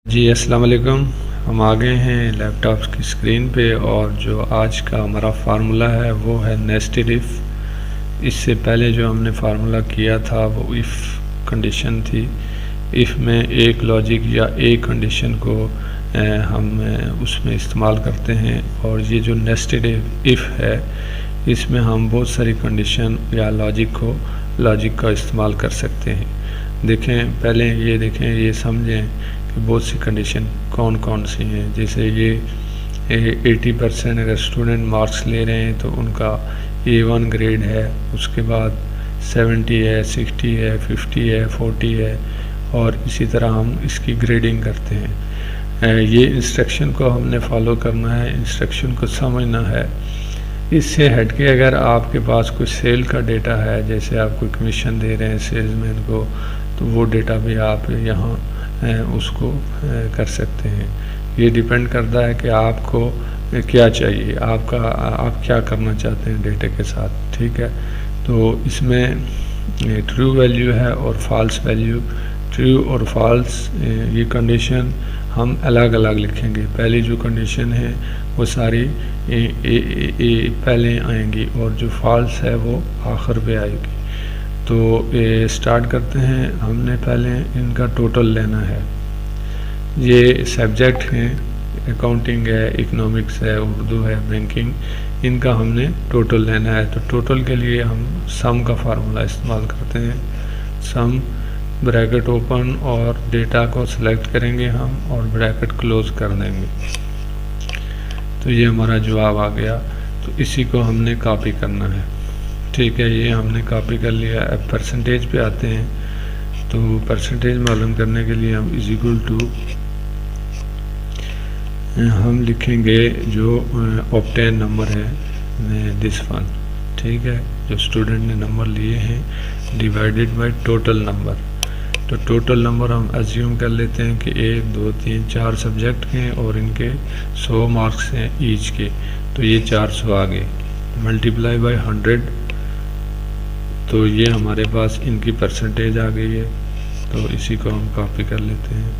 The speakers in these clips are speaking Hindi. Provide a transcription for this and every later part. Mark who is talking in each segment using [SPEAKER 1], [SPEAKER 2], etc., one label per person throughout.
[SPEAKER 1] जी अस्सलाम वालेकुम। हम आ गए हैं लैपटॉप की स्क्रीन पे और जो आज का हमारा फार्मूला है वो है नेस्टेड इफ़। इससे पहले जो हमने फार्मूला किया था वो इफ़ कंडीशन थी। इफ़ में एक लॉजिक या एक कंडीशन को हम उसमें इस्तेमाल करते हैं, और ये जो नेस्टेड इफ़ है इसमें हम बहुत सारी कंडीशन या लॉजिक का इस्तेमाल कर सकते हैं। देखें, पहले ये देखें, ये समझें कि बहुत सी कंडीशन कौन कौन सी हैं। जैसे ये 80% अगर स्टूडेंट मार्क्स ले रहे हैं तो उनका A1 ग्रेड है, उसके बाद 70 है, 60 है, 50 है, 40 है, और इसी तरह हम इसकी ग्रेडिंग करते हैं। ये इंस्ट्रक्शन को हमने फॉलो करना है, इंस्ट्रक्शन को समझना है। इससे हट के अगर आपके पास कोई सेल का डेटा है, जैसे आप कोई कमीशन दे रहे हैं सेल्समैन को, तो वो डेटा भी आप यहाँ उसको कर सकते हैं। ये डिपेंड करता है कि आपको क्या चाहिए, आप क्या करना चाहते हैं डेटा के साथ, ठीक है। तो इसमें ट्रू वैल्यू है और फॉल्स वैल्यू। ट्रू और फॉल्स ये कंडीशन हम अलग अलग लिखेंगे। पहली जो कंडीशन है वो सारी पहले आएंगी और जो फॉल्स है वो आखिर पे आएगी। तो स्टार्ट करते हैं। हमने पहले इनका टोटल लेना है। ये सब्जेक्ट हैं, अकाउंटिंग है, इकोनॉमिक्स है, उर्दू है, बैंकिंग, इनका हमने टोटल लेना है। तो टोटल के लिए हम सम का फार्मूला इस्तेमाल करते हैं। सम ब्रैकेट ओपन और डेटा को सिलेक्ट करेंगे हम और ब्रैकेट क्लोज कर देंगे। तो ये हमारा जवाब आ गया। तो इसी को हमने कॉपी करना है, ठीक है। ये हमने कॉपी कर लिया। अब परसेंटेज पे आते हैं। तो परसेंटेज मालूम करने के लिए हम इज इक्वल टू हम लिखेंगे जो ऑब्टेन नंबर है दिस वन, ठीक है, जो स्टूडेंट ने नंबर लिए हैं, डिवाइडेड बाय टोटल नंबर। तो टोटल नंबर हम अज्यूम कर लेते हैं कि 1 2 3 4 सब्जेक्ट हैं और इनके 100 मार्क्स हैं ईच के। तो ये 400 आ गए, मल्टीप्लाई बाय 100। तो ये हमारे पास इनकी परसेंटेज आ गई है। तो इसी को हम कॉपी कर लेते हैं।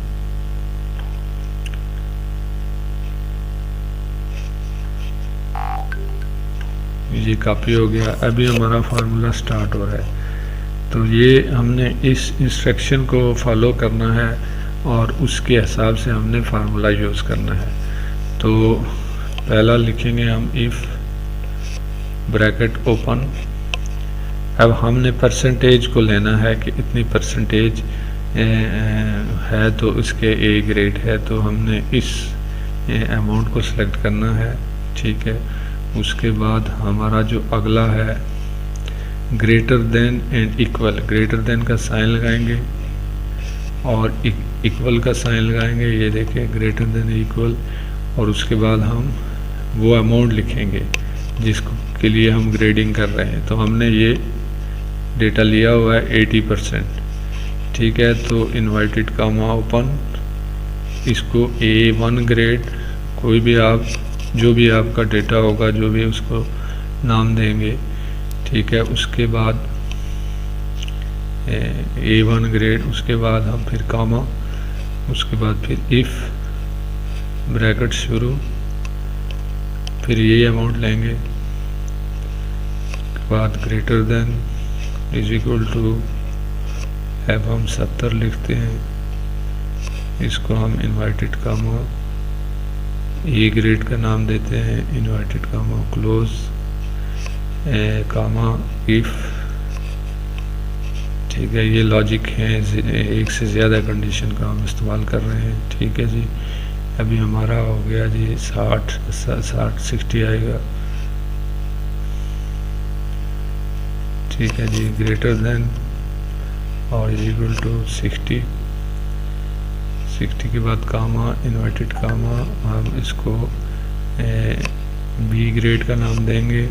[SPEAKER 1] ये कॉपी हो गया। अभी हमारा फार्मूला स्टार्ट हो रहा है। तो ये हमने इस इंस्ट्रक्शन को फॉलो करना है और उसके हिसाब से हमने फार्मूला यूज़ करना है। तो पहला लिखेंगे हम इफ़ ब्रैकेट ओपन। अब हमने परसेंटेज को लेना है कि इतनी परसेंटेज है तो उसके ए ग्रेड है, तो हमने इस अमाउंट को सिलेक्ट करना है, ठीक है। उसके बाद हमारा जो अगला है greater than and equal. Greater than का साइन लगाएंगे और इक्वल का साइन लगाएंगे। ये देखें, ग्रेटर देन इक्वल। और उसके बाद हम वो अमाउंट लिखेंगे जिसको के लिए हम ग्रेडिंग कर रहे हैं। तो हमने ये डेटा लिया हुआ है 80%, ठीक है। तो इन्वर्टेड कामा ओपन, इसको A1 ग्रेड, कोई भी आप जो भी आपका डेटा होगा जो भी उसको नाम देंगे, ठीक है। उसके बाद A1 ग्रेड, उसके बाद हम फिर कामा, उसके बाद फिर इफ़ ब्रैकेट शुरू, फिर ये अमाउंट लेंगे, उसके बाद greater than is equal to, अब हम 70 लिखते हैं। इसको हम इन्वर्टेड कामा ए ग्रेड का नाम देते हैं, inverted comma close comma if, ठीक है। ये लॉजिक है, एक से ज़्यादा कंडीशन का हम इस्तेमाल कर रहे हैं, ठीक है जी। अभी हमारा हो गया जी 60 आएगा, ठीक है जी। ग्रेटर देन और इज इक्वल टू 60 के बाद कामा, इन्वर्टेड कामा, हम इसको बी ग्रेड का नाम देंगे,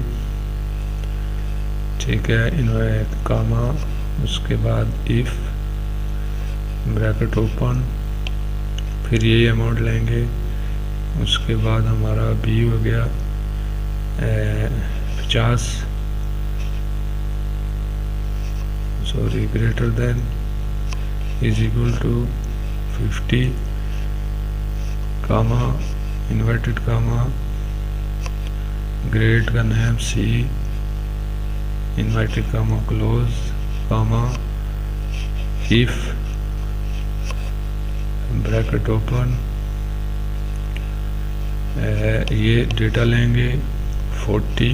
[SPEAKER 1] ठीक है। इन्वर्टेड कामा, उसके बाद इफ़ ब्रैकेट ओपन, फिर ये अमाउंट लेंगे। उसके बाद हमारा बी हो गया 50, sorry greater than is equal to 50 comma inverted comma grade का name C inverted comma close comma if bracket open, ये डेटा लेंगे 40,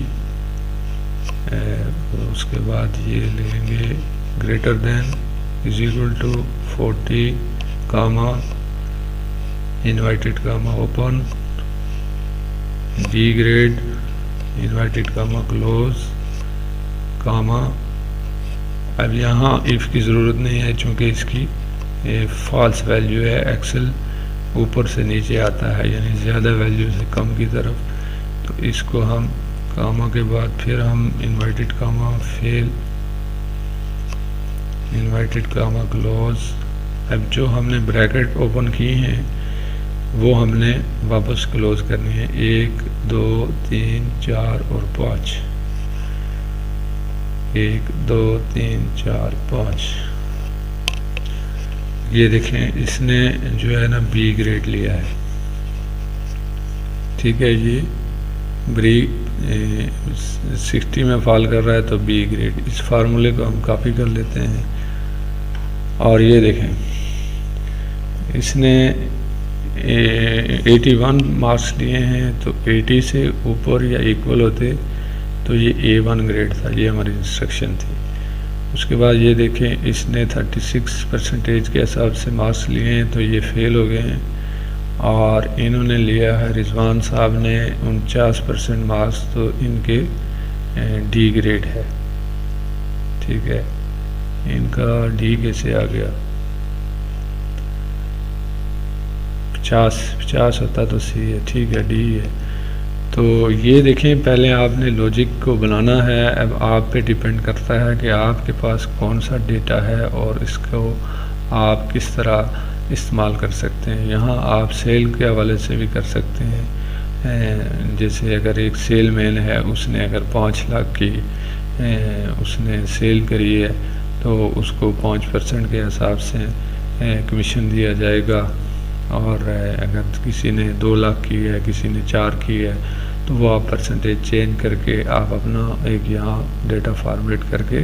[SPEAKER 1] उसके बाद ये लेंगे greater than is equal to 40 comma inverted comma open B grade inverted comma close comma. अब यहाँ इफ़ की ज़रूरत नहीं है चूँकि इसकी फॉल्स वैल्यू है, एक्सेल ऊपर से नीचे आता है यानी ज़्यादा वैल्यू से कम की तरफ, तो इसको हम कामा के बाद फिर हम inverted comma fail inverted comma close. अब जो हमने ब्रैकेट ओपन की हैं वो हमने वापस क्लोज करनी है, 1 2 3 4 और 5, 1 2 3 4 5। ये देखें इसने जो है ना बी ग्रेड लिया है, ठीक है। ये बी 60 में फॉल कर रहा है तो बी ग्रेड, इस फार्मूले को हम कॉपी कर लेते हैं। और ये देखें इसने 81 मार्क्स लिए हैं, तो 80 से ऊपर या इक्वल होते तो ये A1 ग्रेड था, ये हमारी इंस्ट्रक्शन थी। उसके बाद ये देखें इसने 36% के हिसाब से मार्क्स लिए हैं तो ये फेल हो गए हैं, और इन्होंने लिया है रिजवान साहब ने 49% मार्क्स, तो इनके डी ग्रेड है, ठीक है। इनका डी कैसे आ गया, 50 होता तो सी है, ठीक है डी है। तो ये देखें पहले आपने लॉजिक को बनाना है, अब आप पे डिपेंड करता है कि आपके पास कौन सा डेटा है और इसको आप किस तरह इस्तेमाल कर सकते हैं। यहाँ आप सेल के हवाले से भी कर सकते हैं, जैसे अगर एक सेल मैन है उसने अगर 5 लाख की उसने सेल करी है तो उसको 5% के हिसाब से कमीशन दिया जाएगा, और अगर किसी ने 2 लाख की है किसी ने 4 की है तो वो आप परसेंटेज चेंज करके आप अपना एक यहाँ डेटा फॉर्मेट करके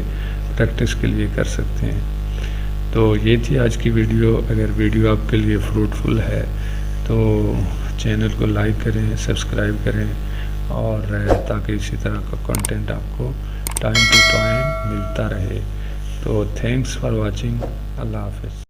[SPEAKER 1] प्रैक्टिस के लिए कर सकते हैं। तो ये थी आज की वीडियो। अगर वीडियो आपके लिए फ्रूटफुल है तो चैनल को लाइक करें, सब्सक्राइब करें, और ताकि इसी तरह का कंटेंट आपको टाइम टू टाइम मिलता रहे। तो थैंक्स फॉर वाचिंग, अल्लाह हाफ़िज़।